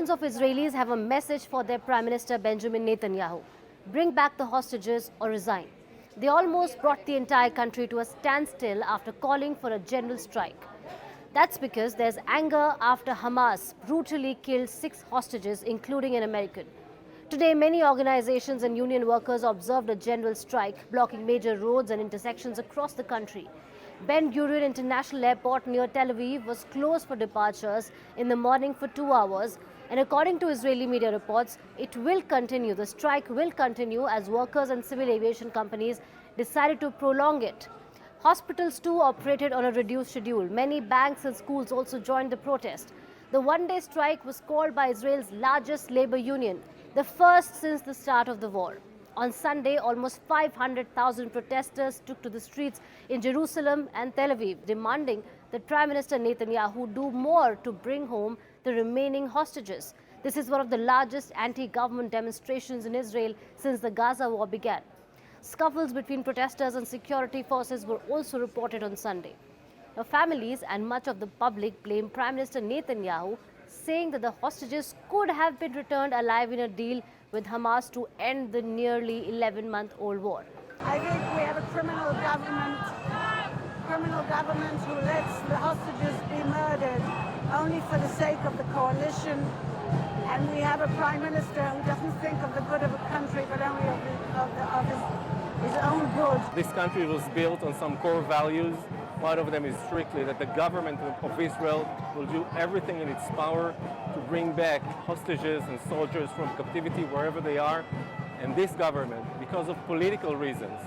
Millions of Israelis have a message for their Prime Minister Benjamin Netanyahu. Bring back the hostages or resign. They almost brought the entire country to a standstill after calling for a general strike. That's because there's anger after Hamas brutally killed 6 hostages, including an American. Today, many organizations and union workers observed a general strike, blocking major roads and intersections across the country. Ben Gurion International Airport near Tel Aviv was closed for departures in the morning for 2 hours, and according to Israeli media reports, it will continue. The strike will continue as workers and civil aviation companies decided to prolong it. Hospitals too operated on a reduced schedule. Many banks and schools also joined the protest. The one-day strike was called by Israel's largest labor union, the first since the start of the war. On Sunday, almost 500,000 protesters took to the streets in Jerusalem and Tel Aviv, demanding that Prime Minister Netanyahu do more to bring home the remaining hostages. This is one of the largest anti-government demonstrations in Israel since the Gaza war began. Scuffles between protesters and security forces were also reported on Sunday. Now, families and much of the public blame Prime Minister Netanyahu, saying that the hostages could have been returned alive in a deal with Hamas to end the nearly 11-month-old war. I think we have a criminal government who lets the hostages be murdered only for the sake of the coalition. And we have a prime minister who doesn't think of the good of a country, but only of his own good. This country was built on some core values. One of them is strictly that the government of Israel will do everything in its power to bring back hostages and soldiers from captivity wherever they are. And this government, because of political reasons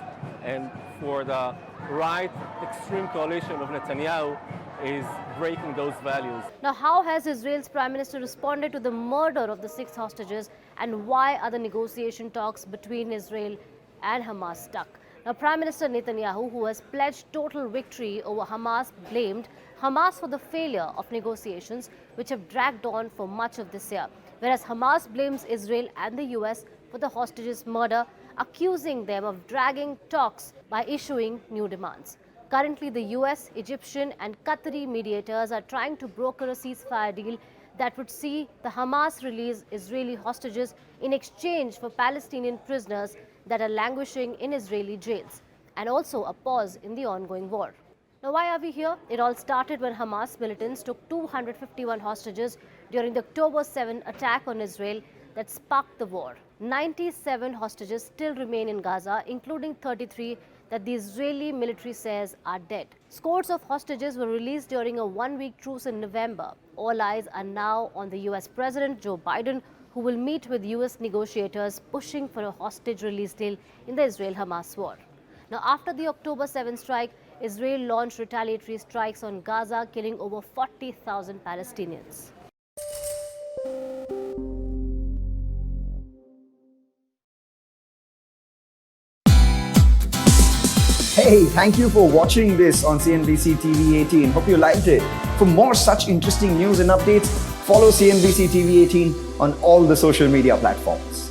and for the right extreme coalition of Netanyahu, is breaking those values. Now, how has Israel's Prime Minister responded to the murder of the 6 hostages, and why are the negotiation talks between Israel and Hamas stuck? Now, Prime Minister Netanyahu, who has pledged total victory over Hamas, blamed Hamas for the failure of negotiations which have dragged on for much of this year, whereas Hamas blames Israel and the US for the hostages' murder, accusing them of dragging talks by issuing new demands. Currently, the US, Egyptian and Qatari mediators are trying to broker a ceasefire deal that would see the Hamas release Israeli hostages in exchange for Palestinian prisoners that are languishing in Israeli jails, and also a pause in the ongoing war. Now, why are we here? It all started when Hamas militants took 251 hostages during the October 7 attack on Israel that sparked the war. 97 hostages still remain in Gaza, including 33 that the Israeli military says are dead. Scores of hostages were released during a 1-week truce in November. All eyes are now on the US President Joe Biden, who will meet with US negotiators pushing for a hostage release deal in the Israel-Hamas war. Now, after the October 7 strike, Israel launched retaliatory strikes on Gaza, killing over 40,000 Palestinians. Hey, thank you for watching this on CNBC TV18. Hope you liked it. For more such interesting news and updates, follow CNBC TV18 on all the social media platforms.